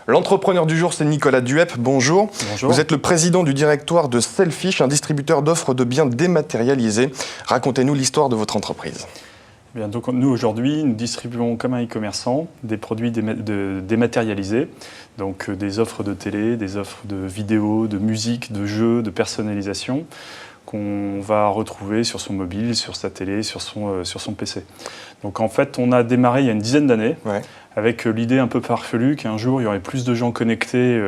L'entrepreneur du jour, c'est Nicolas Duep. Bonjour. Bonjour. Vous êtes le président du directoire de Selfish, un distributeur d'offres de biens dématérialisés. Racontez-nous l'histoire de votre entreprise. Bien, donc nous, aujourd'hui, nous distribuons comme un e-commerçant des produits dématérialisés, donc des offres de télé, des offres de vidéos, de musique, de jeux, de personnalisation, qu'on va retrouver sur son mobile, sur sa télé, sur son PC. Donc en fait, on a démarré il y a une dizaine d'années avec l'idée un peu farfelue qu'un jour, il y aurait plus de gens connectés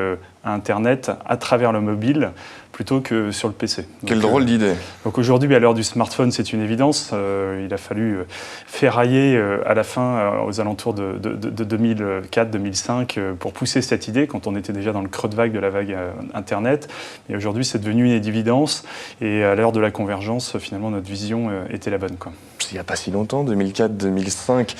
à Internet à travers le mobile plutôt que sur le PC. Quelle drôle d'idée. Donc aujourd'hui, à l'heure du smartphone, c'est une évidence. Il a fallu ferrailler à la fin, aux alentours de 2004-2005, pour pousser cette idée, quand on était déjà dans le creux de vague de la vague Internet. Et aujourd'hui, c'est devenu une évidence. Et à l'heure de la convergence, finalement, notre vision était la bonne, quoi. Il n'y a pas si longtemps, 2004-2005.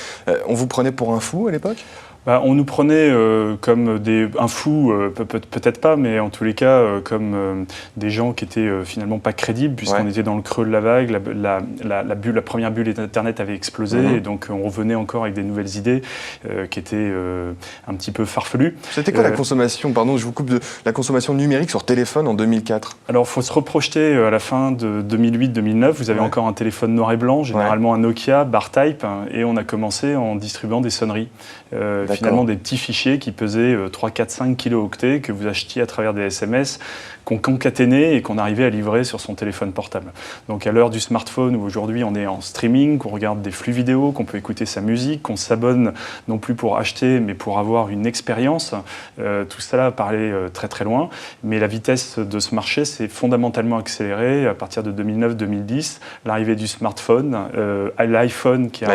On vous prenait pour un fou à l'époque ? On nous prenait comme un fou, peut-être pas, mais en tous les cas comme des gens qui étaient finalement pas crédibles, puisqu'on était dans le creux de la vague, la première bulle d'Internet avait explosé, et donc on revenait encore avec des nouvelles idées qui étaient un petit peu farfelues. C'était quoi la consommation, pardon, je vous coupe, de la consommation numérique sur téléphone en 2004 ? Alors il faut se reprojeter à la fin de 2008-2009, vous avez encore un téléphone noir et blanc, généralement un Nokia, bar type, et on a commencé en distribuant des sonneries. Finalement des petits fichiers qui pesaient 3, 4, 5 kilo-octets que vous achetiez à travers des SMS qu'on concaténait et qu'on arrivait à livrer sur son téléphone portable. Donc à l'heure du smartphone, où aujourd'hui on est en streaming, qu'on regarde des flux vidéo, qu'on peut écouter sa musique, qu'on s'abonne non plus pour acheter mais pour avoir une expérience, tout cela parlait très très loin. Mais la vitesse de ce marché s'est fondamentalement accélérée à partir de 2009-2010, l'arrivée du smartphone, l'iPhone qui a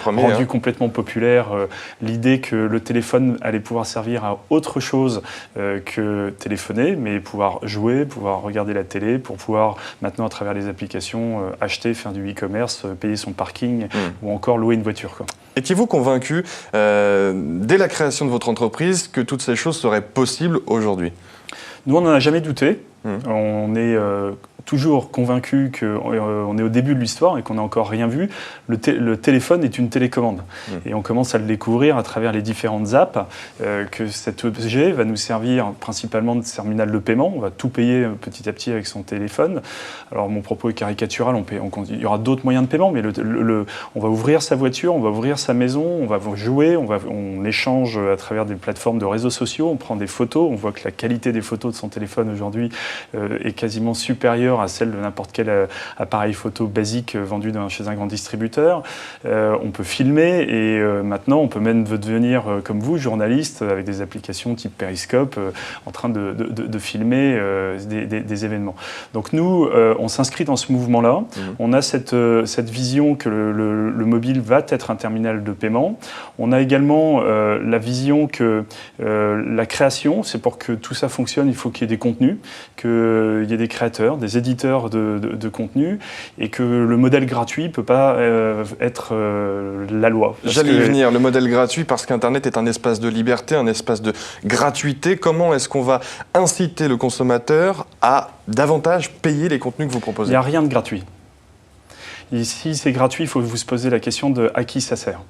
rendu complètement populaire l'idée que le téléphone allait pouvoir servir à autre chose que téléphoner, mais pouvoir jouer, pouvoir regarder la télé, pour pouvoir maintenant à travers les applications acheter, faire du e-commerce, payer son parking ou encore louer une voiture, quoi. Étiez-vous convaincu dès la création de votre entreprise que toutes ces choses seraient possibles aujourd'hui ? Nous, on n'en a jamais douté. On est toujours convaincu qu'on est au début de l'histoire et qu'on n'a encore rien vu. Le téléphone est une télécommande. Et on commence à le découvrir à travers les différentes apps, que cet objet va nous servir principalement de terminal de paiement. On va tout payer petit à petit avec son téléphone. Alors mon propos est caricatural, il y aura d'autres moyens de paiement, mais on va ouvrir sa voiture, on va ouvrir sa maison, on va jouer, on échange à travers des plateformes de réseaux sociaux, on prend des photos, on voit que la qualité des photos de son téléphone aujourd'hui est quasiment supérieure à celle de n'importe quel appareil photo basique vendu chez un grand distributeur. On peut filmer et maintenant on peut même devenir comme vous, journaliste, avec des applications type Periscope, en train de filmer des événements. Donc nous, on s'inscrit dans ce mouvement-là. On a cette vision que le mobile va être un terminal de paiement. On a également la vision que la création, c'est pour que tout ça fonctionne, il faut qu'il y ait des contenus, qu'il y ait des créateurs, des éditeurs de contenu, et que le modèle gratuit ne peut pas être la loi. J'allais y venir, le modèle gratuit, parce qu'Internet est un espace de liberté, un espace de gratuité. Comment est-ce qu'on va inciter le consommateur à davantage payer les contenus que vous proposez ? Il n'y a rien de gratuit. Et si c'est gratuit, il faut vous se poser la question de à qui ça sert.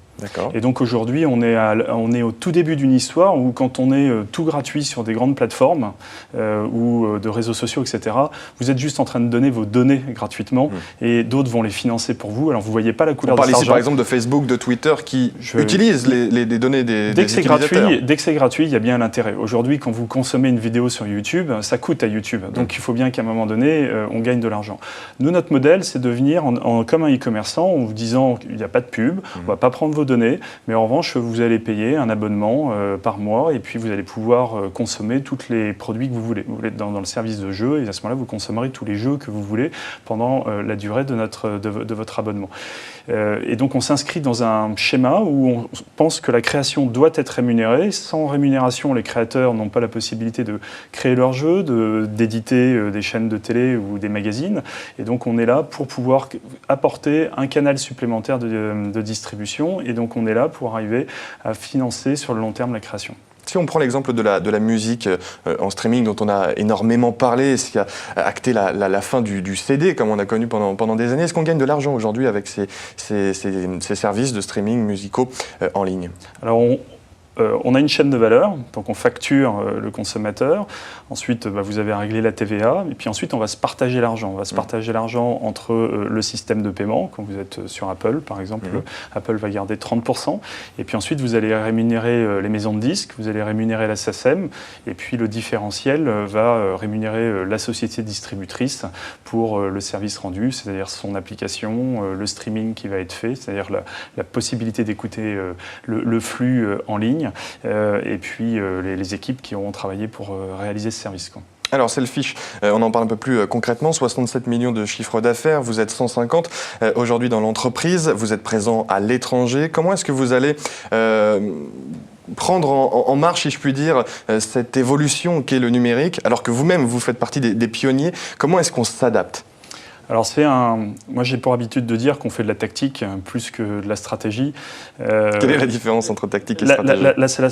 Et donc aujourd'hui, on est au tout début d'une histoire où quand on est tout gratuit sur des grandes plateformes ou de réseaux sociaux, etc., vous êtes juste en train de donner vos données gratuitement et d'autres vont les financer pour vous. Alors vous ne voyez pas la couleur de cet argent. On parle ici par exemple de Facebook, de Twitter qui utilisent les données des utilisateurs. Dès que c'est gratuit, il y a bien l'intérêt. Aujourd'hui, quand vous consommez une vidéo sur YouTube, ça coûte à YouTube. Donc il faut bien qu'à un moment donné, on gagne de l'argent. Nous, notre modèle, c'est de venir comme un e-commerçant en vous disant qu'il n'y a pas de pub, on ne va pas prendre vos données, mais en revanche, vous allez payer un abonnement par mois et puis vous allez pouvoir consommer tous les produits que vous voulez. Vous voulez être dans le service de jeu et à ce moment-là, vous consommerez tous les jeux que vous voulez pendant la durée de votre abonnement. Et donc, on s'inscrit dans un schéma où on pense que la création doit être rémunérée. Sans rémunération, les créateurs n'ont pas la possibilité de créer leurs jeux, d'éditer des chaînes de télé ou des magazines. Et donc, on est là pour pouvoir apporter un canal supplémentaire de distribution. Et donc, on est là pour arriver à financer sur le long terme la création. Si on prend l'exemple de la musique en streaming dont on a énormément parlé, ce qui a acté la fin du CD comme on a connu pendant des années, est-ce qu'on gagne de l'argent aujourd'hui avec ces services de streaming musicaux en ligne ? Alors on a une chaîne de valeur, donc on facture le consommateur. Ensuite, vous avez à régler la TVA. Et puis ensuite, on va se partager l'argent. On va se partager l'argent entre le système de paiement. Quand vous êtes sur Apple, par exemple, Apple va garder 30%. Et puis ensuite, vous allez rémunérer les maisons de disques, vous allez rémunérer la SACEM. Et puis le différentiel va rémunérer la société distributrice pour le service rendu, c'est-à-dire son application, le streaming qui va être fait, c'est-à-dire la possibilité d'écouter le flux en ligne, et puis les équipes qui auront travaillé pour réaliser ce service, quoi. Alors, Selfish, on en parle un peu plus concrètement, 67 millions de chiffre d'affaires, vous êtes 150 aujourd'hui dans l'entreprise, vous êtes présent à l'étranger. Comment est-ce que vous allez prendre en marche, si je puis dire, cette évolution qu'est le numérique, alors que vous-même, vous faites partie des pionniers? Comment est-ce qu'on s'adapte? Alors moi j'ai pour habitude de dire qu'on fait de la tactique plus que de la stratégie. Quelle est la différence entre tactique et stratégie?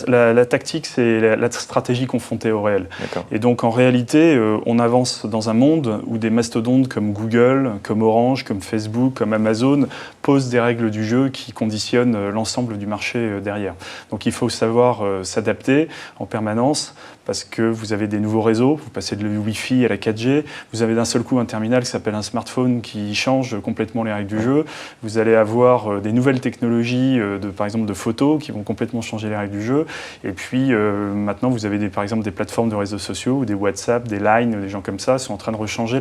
La tactique, c'est la stratégie confrontée au réel. Et donc en réalité, on avance dans un monde où des mastodontes comme Google, comme Orange, comme Facebook, comme Amazon posent des règles du jeu qui conditionnent l'ensemble du marché derrière. Donc il faut savoir s'adapter en permanence, parce que vous avez des nouveaux réseaux, vous passez de Wi-Fi à la 4G, vous avez d'un seul coup un terminal qui s'appelle un smartphone qui change complètement les règles du jeu, vous allez avoir des nouvelles technologies, par exemple de photos, qui vont complètement changer les règles du jeu, et puis maintenant vous avez par exemple des plateformes de réseaux sociaux, ou des WhatsApp, des Line, des gens comme ça, sont en train de rechanger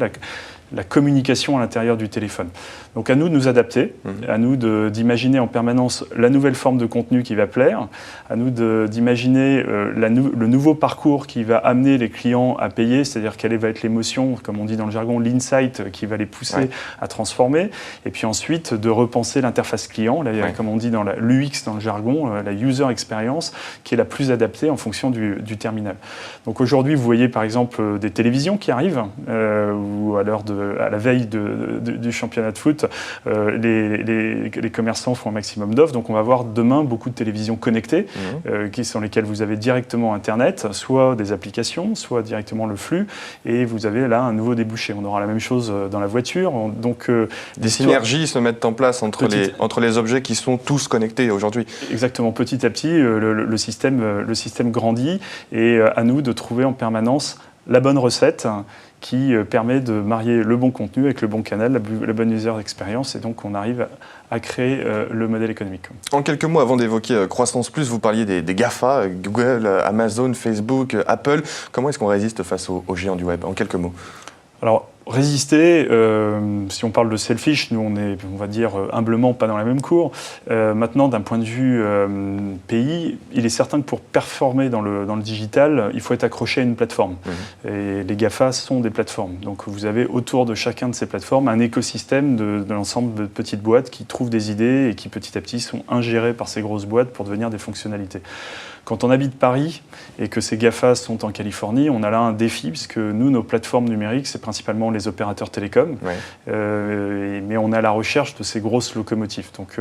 la communication à l'intérieur du téléphone. Donc à nous de nous adapter, à nous d'imaginer en permanence la nouvelle forme de contenu qui va plaire, à nous d'imaginer le nouveau parcours qui va amener les clients à payer, c'est-à-dire quelle va être l'émotion, comme on dit dans le jargon, l'insight qui va les pousser à transformer, et puis ensuite de repenser l'interface client, comme on dit dans l'UX dans le jargon, la user experience, qui est la plus adaptée en fonction du terminal. Donc aujourd'hui, vous voyez par exemple des télévisions qui arrivent, ou à la veille du championnat de foot, les commerçants font un maximum d'offres, donc on va voir demain beaucoup de télévisions connectées, sur lesquelles vous avez directement Internet, soit des applications, soit directement le flux, et vous avez là un nouveau débouché. On aura la même chose dans la voiture. Donc, des synergies se mettent en place entre les objets qui sont tous connectés aujourd'hui. Exactement. Petit à petit, le système grandit, et à nous de trouver en permanence la bonne recette qui permet de marier le bon contenu avec le bon canal, la bonne user experience, et donc on arrive à créer le modèle économique. En quelques mots, avant d'évoquer Croissance Plus, vous parliez des GAFA, Google, Amazon, Facebook, Apple. Comment est-ce qu'on résiste face aux géants du web? En quelques mots. Alors, résister, si on parle de Selfish, nous on est, on va dire, humblement pas dans la même cour. Maintenant, d'un point de vue pays, il est certain que pour performer dans le digital, il faut être accroché à une plateforme. Et les GAFA sont des plateformes. Donc vous avez autour de chacun de ces plateformes un écosystème de l'ensemble de petites boîtes qui trouvent des idées et qui petit à petit sont ingérées par ces grosses boîtes pour devenir des fonctionnalités. Quand on habite Paris et que ces GAFA sont en Californie, on a là un défi, puisque nous, nos plateformes numériques, c'est principalement les opérateurs télécoms, mais on est à la recherche de ces grosses locomotives. Donc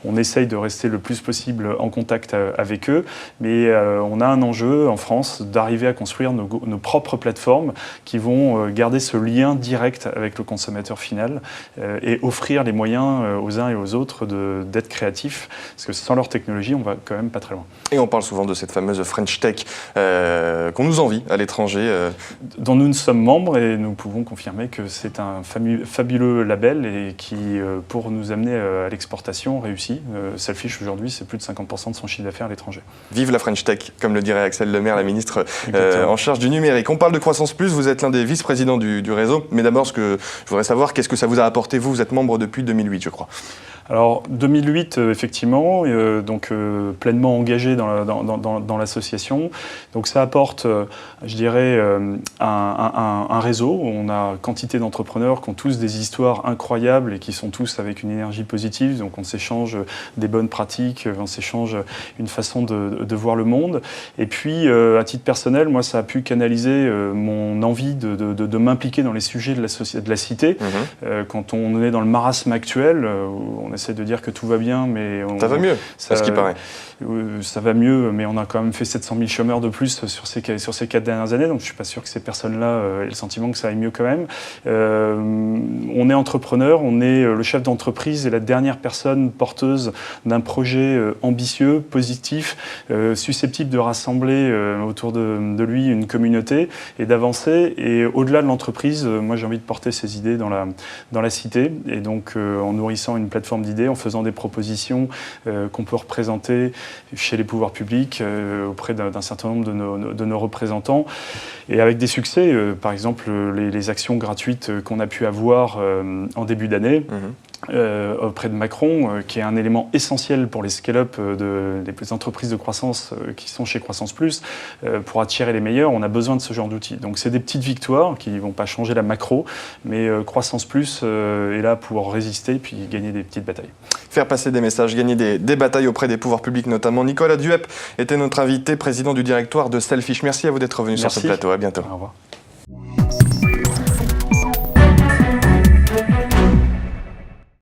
on essaye de rester le plus possible en contact avec eux, mais on a un enjeu en France d'arriver à construire nos propres plateformes qui vont garder ce lien direct avec le consommateur final et offrir les moyens aux uns et aux autres d'être créatifs, parce que sans leur technologie, on va quand même pas très loin. Et on parle souvent de cette fameuse French Tech qu'on nous envie à l'étranger. Dont nous sommes membres, et nous pouvons confirmer que c'est un fabuleux label et qui, pour nous amener à l'exportation, réussit. Selfish, aujourd'hui, c'est plus de 50% de son chiffre d'affaires à l'étranger. Vive la French Tech, comme le dirait Axel Lemaire, la ministre en charge du numérique. On parle de Croissance Plus, vous êtes l'un des vice-présidents du réseau. Mais d'abord, ce que je voudrais savoir, qu'est-ce que ça vous a apporté, vous êtes membre depuis 2008, je crois. Alors, 2008, effectivement, donc pleinement engagé dans l'association. Donc ça apporte, je dirais, un réseau où on a quantité d'entrepreneurs qui ont tous des histoires incroyables et qui sont tous avec une énergie positive. Donc on s'échange des bonnes pratiques, on s'échange une façon de voir le monde. Et puis, à titre personnel, moi, ça a pu canaliser mon envie de m'impliquer dans les sujets de la cité. Quand on est dans le marasme actuel, où on essaie de dire que tout va bien, mais... Ça va mieux, c'est ce qui paraît. Ça va mieux, mais on a quand même fait 700 000 chômeurs de plus sur ces 4 dernières années, donc je ne suis pas sûr que ces personnes-là aient le sentiment que ça aille mieux quand même. On est entrepreneur, on est le chef d'entreprise et la dernière personne porteuse d'un projet ambitieux, positif, susceptible de rassembler autour de lui une communauté et d'avancer. Et au-delà de l'entreprise, moi j'ai envie de porter ces idées dans la cité, et donc en nourrissant une plateforme d'idées, en faisant des propositions qu'on peut représenter chez les pouvoirs publics, auprès d'un certain nombre de nos représentants, et avec des succès, par exemple les actions gratuites qu'on a pu avoir en début d'année. Auprès de Macron, qui est un élément essentiel pour les scale-up des entreprises de croissance qui sont chez Croissance Plus, pour attirer les meilleurs, on a besoin de ce genre d'outils. Donc c'est des petites victoires qui ne vont pas changer la macro, mais Croissance Plus est là pour résister et puis gagner des petites batailles. Faire passer des messages, gagner des batailles auprès des pouvoirs publics notamment. Nicolas Duep était notre invité, président du directoire de Selfish. Merci à vous d'être venu sur ce plateau. À bientôt. Au revoir.